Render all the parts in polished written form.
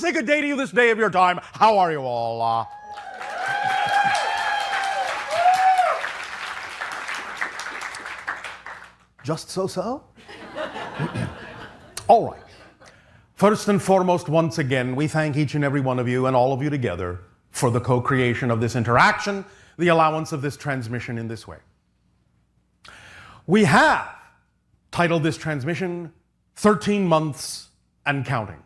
say good day to you this day of your time. How are you all? Just so? All right. First and foremost, once again, we thank each and every one of you and all of you together for the co-creation of this interaction, the allowance of this transmission in this way. We have titled this transmission 13 Months and Counting.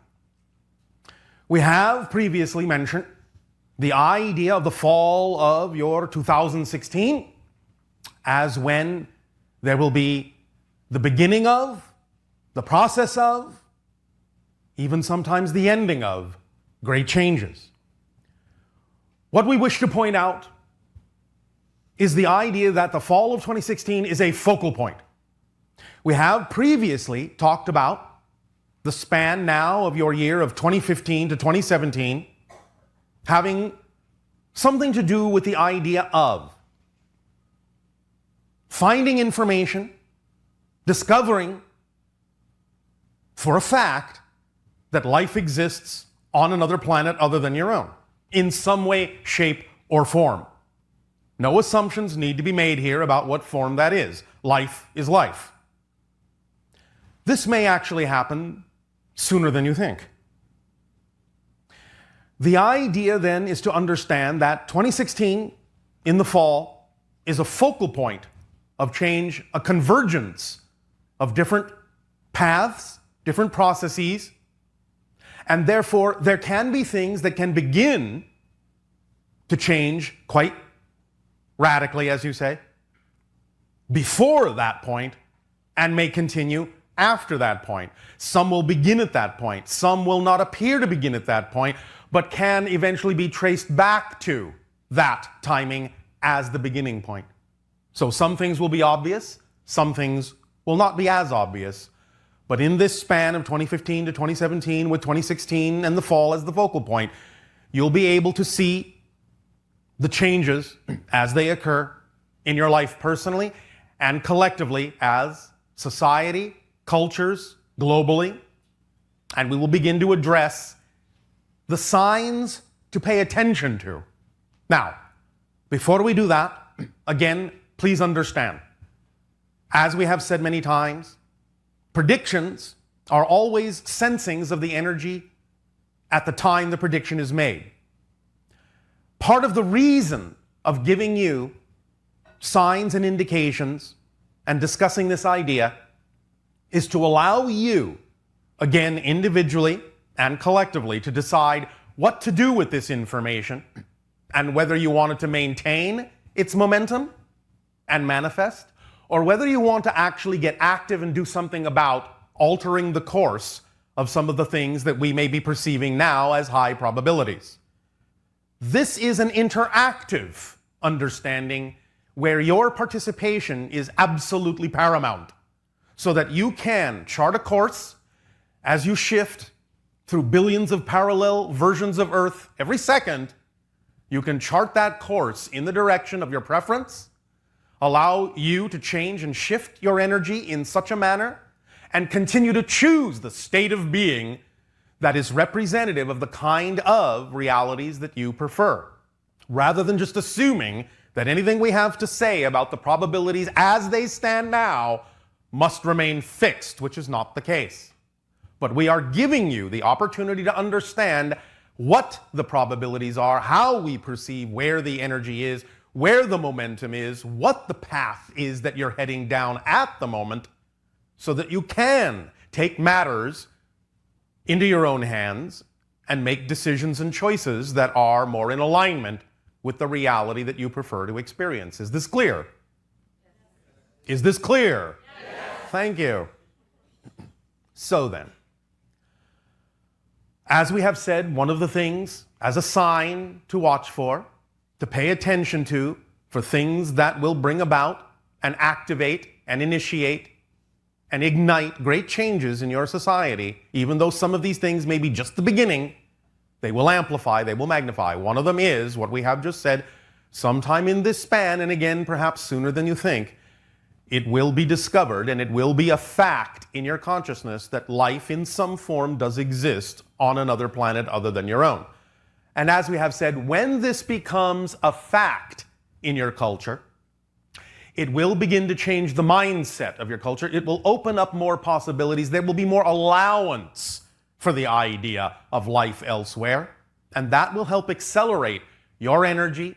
We have previously mentioned the idea of the fall of your 2016 as when there will be the beginning of, the process of, even sometimes the ending of great changes. What we wish to point out is the idea that the fall of 2016 is a focal point. We have previously talked about the span now of your year of 2015 to 2017 having something to do with the idea of finding information, discovering for a fact that life exists on another planet other than your own, in some way, shape, or form. No assumptions need to be made here about what form that is. Life is life. This may actually happen sooner than you think. The idea then is to understand that 2016 in the fall is a focal point of change, a convergence of different paths, different processes, and therefore there can be things that can begin to change quite radically, as you say, before that point and may continue after that point. Some will begin at that point. Some will not appear to begin at that point, but can eventually be traced back to that timing as the beginning point. So some things will be obvious, some things will not be as obvious. But in this span of 2015 to 2017, with 2016 and the fall as the focal point, you'll be able to see the changes as they occur in your life personally and collectively as society, cultures, globally. And we will begin to address the signs to pay attention to. Now, before we do that, again, please understand, as we have said many times, predictions are always sensings of the energy at the time the prediction is made. Part of the reason of giving you signs and indications and discussing this idea is to allow you, again, individually and collectively, to decide what to do with this information and whether you want it to maintain its momentum and manifest, or whether you want to actually get active and do something about altering the course of some of the things that we may be perceiving now as high probabilities. This is an interactive understanding where your participation is absolutely paramount, so that you can chart a course as you shift through billions of parallel versions of Earth every second. You can chart that course in the direction of your preference, allow you to change and shift your energy in such a manner, and continue to choose the state of being that is representative of the kind of realities that you prefer, rather than just assuming that anything we have to say about the probabilities as they stand now must remain fixed, which is not the case. But we are giving you the opportunity to understand what the probabilities are, how we perceive where the energy is, where the momentum is, what the path is that you're heading down at the moment, so that you can take matters into your own hands and make decisions and choices that are more in alignment with the reality that you prefer to experience. Is this clear? Is this clear? Yes. Thank you. So then, as we have said, one of the things as a sign to watch for, to pay attention to, for things that will bring about and activate and initiate and ignite great changes in your society, even though some of these things may be just the beginning, they will amplify, they will magnify. One of them is what we have just said, sometime in this span, and again, perhaps sooner than you think, it will be discovered and it will be a fact in your consciousness that life in some form does exist on another planet other than your own. And as we have said, when this becomes a fact in your culture, it will begin to change the mindset of your culture. It will open up more possibilities. There will be more allowance for the idea of life elsewhere. And that will help accelerate your energy,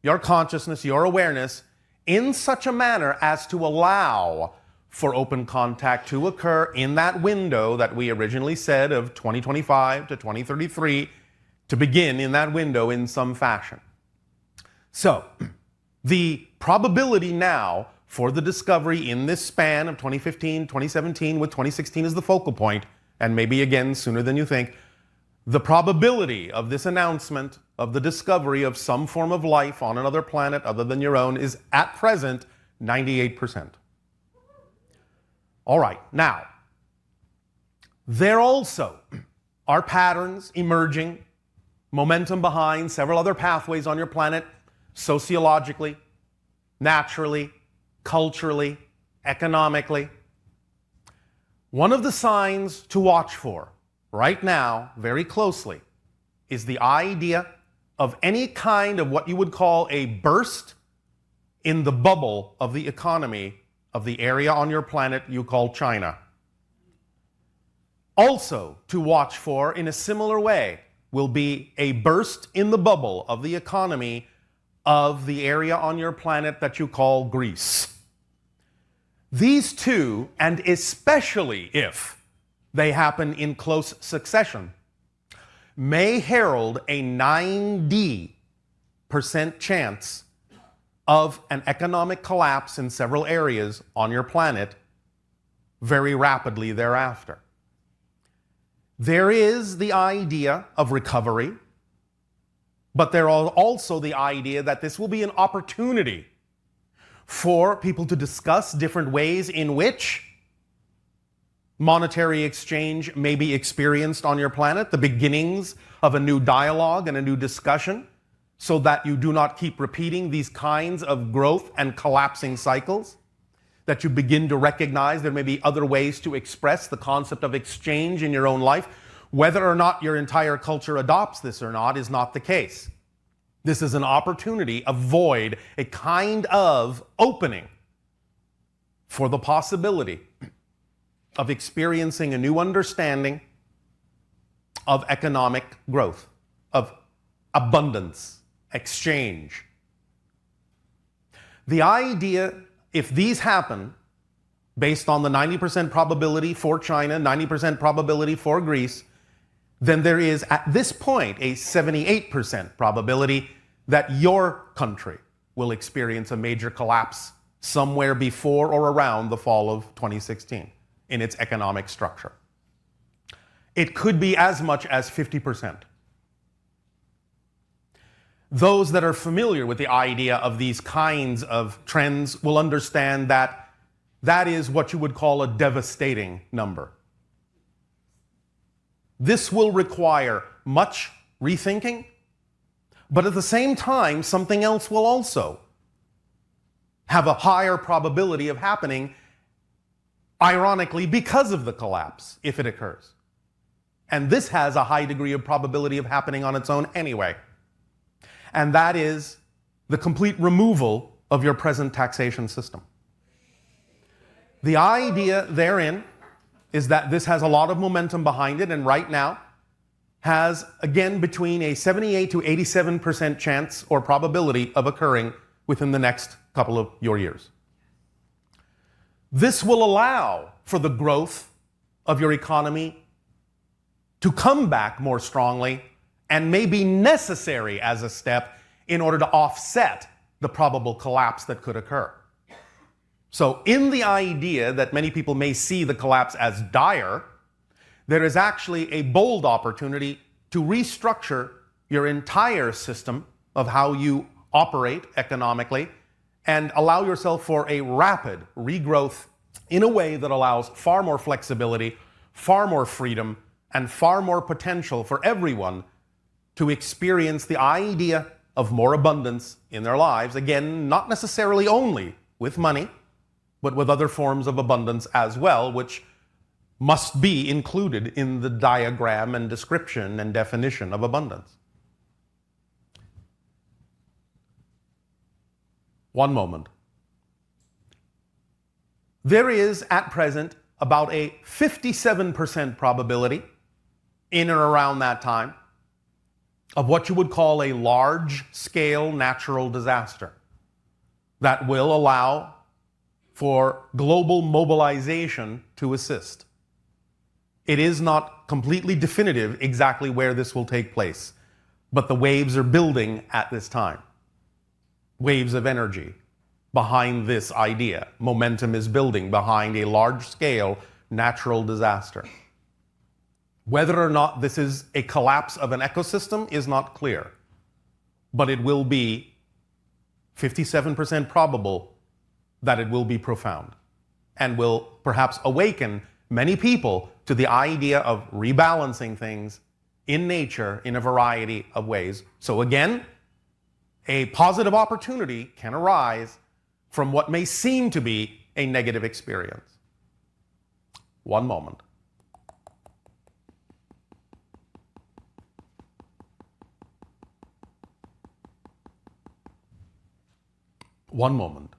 your consciousness, your awareness in such a manner as to allow for open contact to occur in that window that we originally said of 2025 to 2033, to begin in that window in some fashion. So, the probability now for the discovery in this span of 2015, 2017, with 2016 as the focal point, and maybe again sooner than you think, the probability of this announcement of the discovery of some form of life on another planet other than your own is at present 98%. All right, now, there also are patterns emerging, momentum behind several other pathways on your planet, sociologically, naturally, culturally, economically. One of the signs to watch for right now, very closely, is the idea of any kind of what you would call a burst in the bubble of the economy of the area on your planet you call China. Also to watch for in a similar way will be a burst in the bubble of the economy of the area on your planet that you call Greece. These two, and especially if they happen in close succession, may herald a 90% chance of an economic collapse in several areas on your planet very rapidly thereafter. There is the idea of recovery, but there is also the idea that this will be an opportunity for people to discuss different ways in which monetary exchange may be experienced on your planet, the beginnings of a new dialogue and a new discussion, so that you do not keep repeating these kinds of growth and collapsing cycles, that you begin to recognize there may be other ways to express the concept of exchange in your own life. Whether or not your entire culture adopts this or not is not the case. This is an opportunity, a void, a kind of opening for the possibility of experiencing a new understanding of economic growth, of abundance, exchange. The idea, if these happen, based on the 90% probability for China, 90% probability for Greece, then there is at this point a 78% probability that your country will experience a major collapse somewhere before or around the fall of 2016 in its economic structure. It could be as much as 50%. Those that are familiar with the idea of these kinds of trends will understand that that is what you would call a devastating number. This will require much rethinking, but at the same time, something else will also have a higher probability of happening, ironically, because of the collapse, if it occurs. And this has a high degree of probability of happening on its own anyway. And that is the complete removal of your present taxation system. The idea therein is that this has a lot of momentum behind it, and right now has, again, between a 78 to 87% chance or probability of occurring within the next couple of your years. This will allow for the growth of your economy to come back more strongly and may be necessary as a step in order to offset the probable collapse that could occur. So in the idea that many people may see the collapse as dire, there is actually a bold opportunity to restructure your entire system of how you operate economically and allow yourself for a rapid regrowth in a way that allows far more flexibility, far more freedom, and far more potential for everyone to experience the idea of more abundance in their lives. Again, not necessarily only with money, but with other forms of abundance as well, which must be included in the diagram and description and definition of abundance. One moment. There is, at present, about a 57% probability, in and around that time, of what you would call a large-scale natural disaster that will allow for global mobilization to assist. It is not completely definitive exactly where this will take place, but the waves are building at this time. Waves of energy behind this idea. Momentum is building behind a large-scale natural disaster. Whether or not this is a collapse of an ecosystem is not clear, but it will be 57% probable that it will be profound and will perhaps awaken many people to the idea of rebalancing things in nature in a variety of ways. So again, a positive opportunity can arise from what may seem to be a negative experience. One moment. One moment.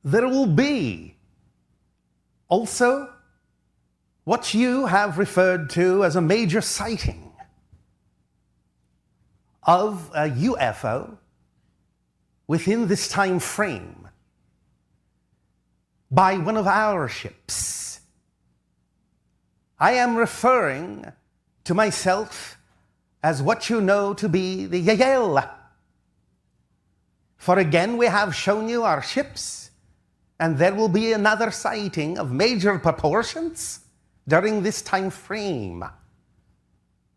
There will be also what you have referred to as a major sighting of a UFO within this time frame by one of our ships. I am referring to myself as what you know to be the Yael. For again, we have shown you our ships, and there will be another sighting of major proportions during this time frame.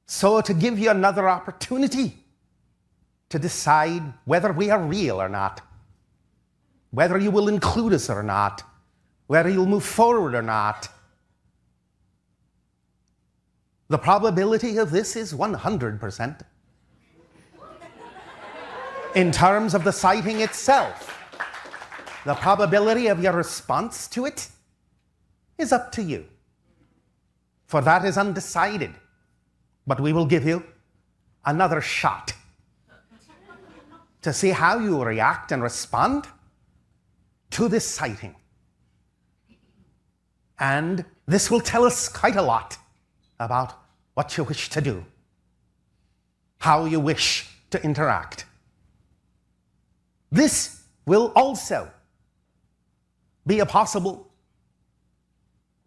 So to give you another opportunity to decide whether we are real or not, whether you will include us or not, whether you'll move forward or not. The probability of this is 100%. In terms of the sighting itself, the probability of your response to it is up to you, for that is undecided. But we will give you another shot to see how you react and respond to this sighting. And this will tell us quite a lot about what you wish to do, how you wish to interact. This will also be a possible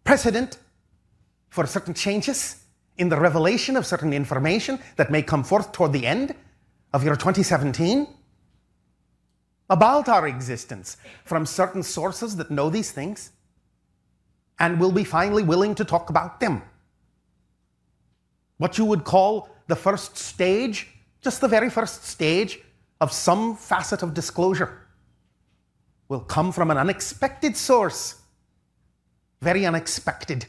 precedent for certain changes in the revelation of certain information that may come forth toward the end of year 2017 about our existence from certain sources that know these things and will be finally willing to talk about them. What you would call the first stage, just the very first stage of some facet of disclosure, will come from an unexpected source, very unexpected.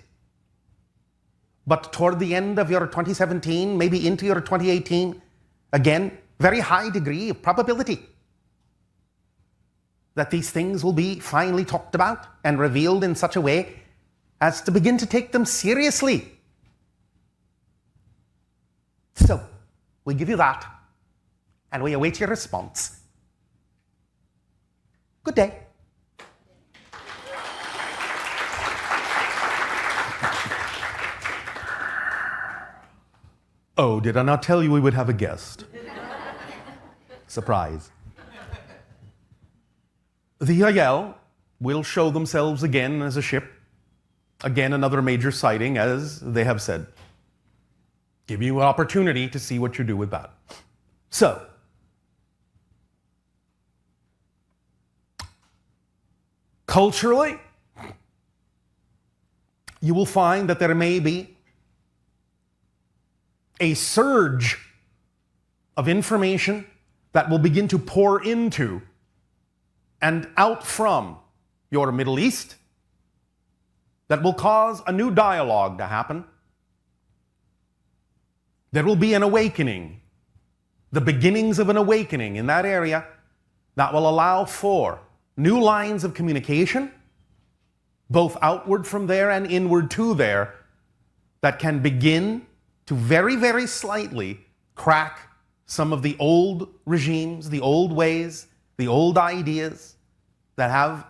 But toward the end of your 2017, maybe into your 2018, again, very high degree of probability that these things will be finally talked about and revealed in such a way as to begin to take them seriously. So, we give you that, and we await your response. Good day. Oh, did I not tell you we would have a guest? Surprise. The Yael will show themselves again as a ship. Again, another major sighting, as they have said. Give you an opportunity to see what you do with that. So, Culturally, you will find that there may be a surge of information that will begin to pour into and out from your Middle East that will cause a new dialogue to happen. There will be an awakening, the beginnings of an awakening in that area that will allow for new lines of communication, both outward from there and inward to there, that can begin to very, very slightly crack some of the old regimes, the old ways, the old ideas that have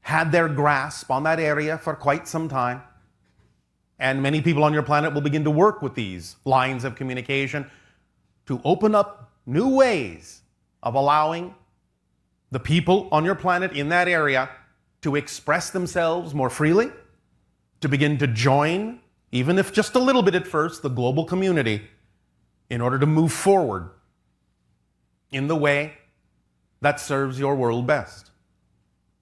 had their grasp on that area for quite some time. And many people on your planet will begin to work with these lines of communication to open up new ways of allowing the people on your planet in that area to express themselves more freely, to begin to join, even if just a little bit at first, the global community in order to move forward in the way that serves your world best.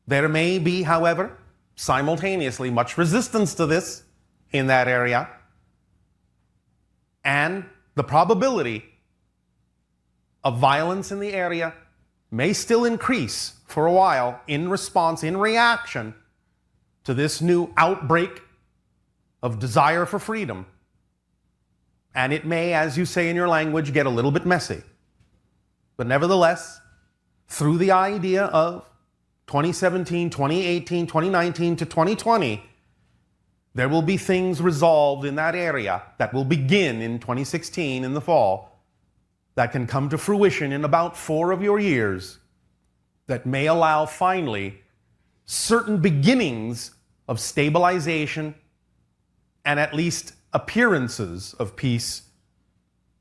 There may be, however, simultaneously much resistance to this in that area, and the probability of violence in the area may still increase for a while in response, in reaction to this new outbreak of desire for freedom. And it may, as you say in your language, get a little bit messy. But nevertheless, through the idea of 2017, 2018, 2019 to 2020, there will be things resolved in that area that will begin in 2016 in the fall that can come to fruition in about 4 of your years that may allow finally certain beginnings of stabilization and at least appearances of peace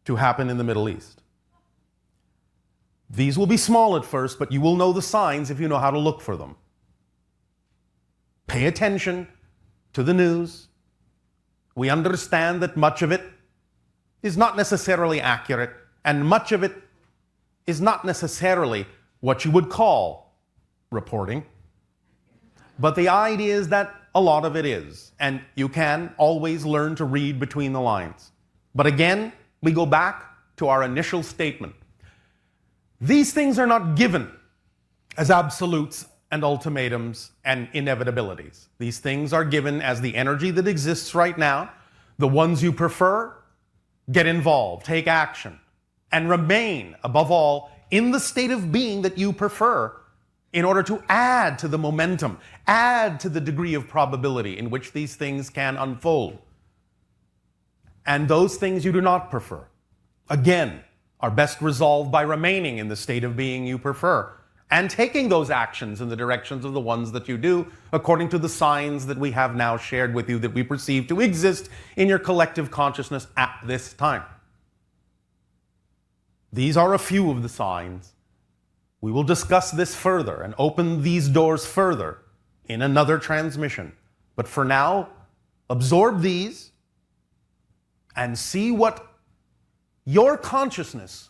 to happen in the Middle East. These will be small at first, but you will know the signs if you know how to look for them. Pay attention to the news. We understand that much of it is not necessarily accurate, and much of it is not necessarily what you would call reporting. But the idea is that a lot of it is, and you can always learn to read between the lines. But again, we go back to our initial statement. These things are not given as absolutes and ultimatums and inevitabilities. These things are given as the energy that exists right now. The ones you prefer, get involved, take action, and remain, above all, in the state of being that you prefer in order to add to the momentum, add to the degree of probability in which these things can unfold. And those things you do not prefer, again, are best resolved by remaining in the state of being you prefer and taking those actions in the directions of the ones that you do, according to the signs that we have now shared with you that we perceive to exist in your collective consciousness at this time. These are a few of the signs. We will discuss this further and open these doors further in another transmission. But for now, absorb these and see what your consciousness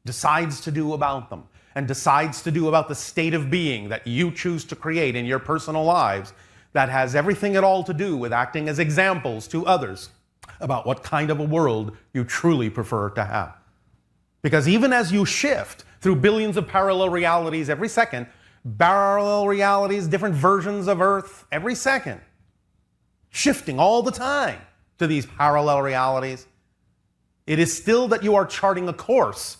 decides to do about them, and decides to do about the state of being that you choose to create in your personal lives that has everything at all to do with acting as examples to others about what kind of a world you truly prefer to have. Because even as you shift through billions of parallel realities every second, parallel realities, different versions of Earth every second, shifting all the time to these parallel realities, it is still that you are charting a course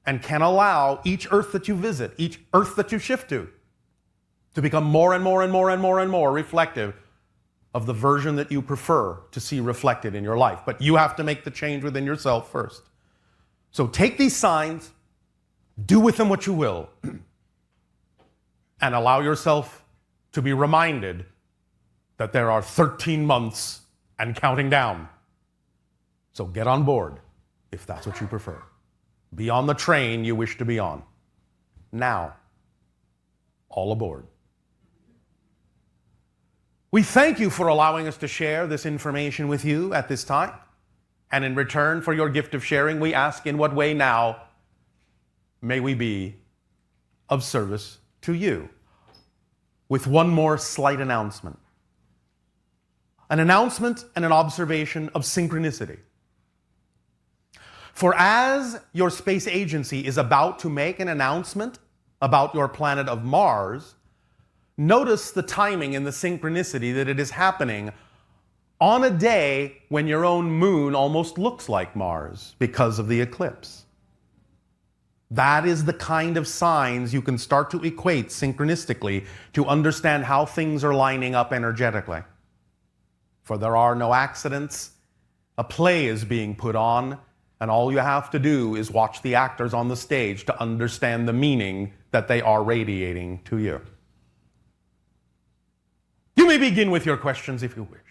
and can allow each Earth that you visit, each Earth that you shift to become more and more and more and more and more reflective of the version that you prefer to see reflected in your life. But you have to make the change within yourself first. So take these signs, do with them what you will, and allow yourself to be reminded that there are 13 months and counting down. So get on board if that's what you prefer. Be on the train you wish to be on. Now, all aboard. We thank you for allowing us to share this information with you at this time. And in return for your gift of sharing, we ask, in what way now may we be of service to you? with one more slight announcement. An announcement and an observation of synchronicity. For as your space agency is about to make an announcement about your planet of Mars, notice the timing and the synchronicity that it is happening on a day when your own moon almost looks like Mars because of the eclipse. That is the kind of signs you can start to equate synchronistically to understand how things are lining up energetically. For there are no accidents. A play is being put on, and all you have to do is watch the actors on the stage to understand the meaning that they are radiating to you. You may begin with your questions if you wish.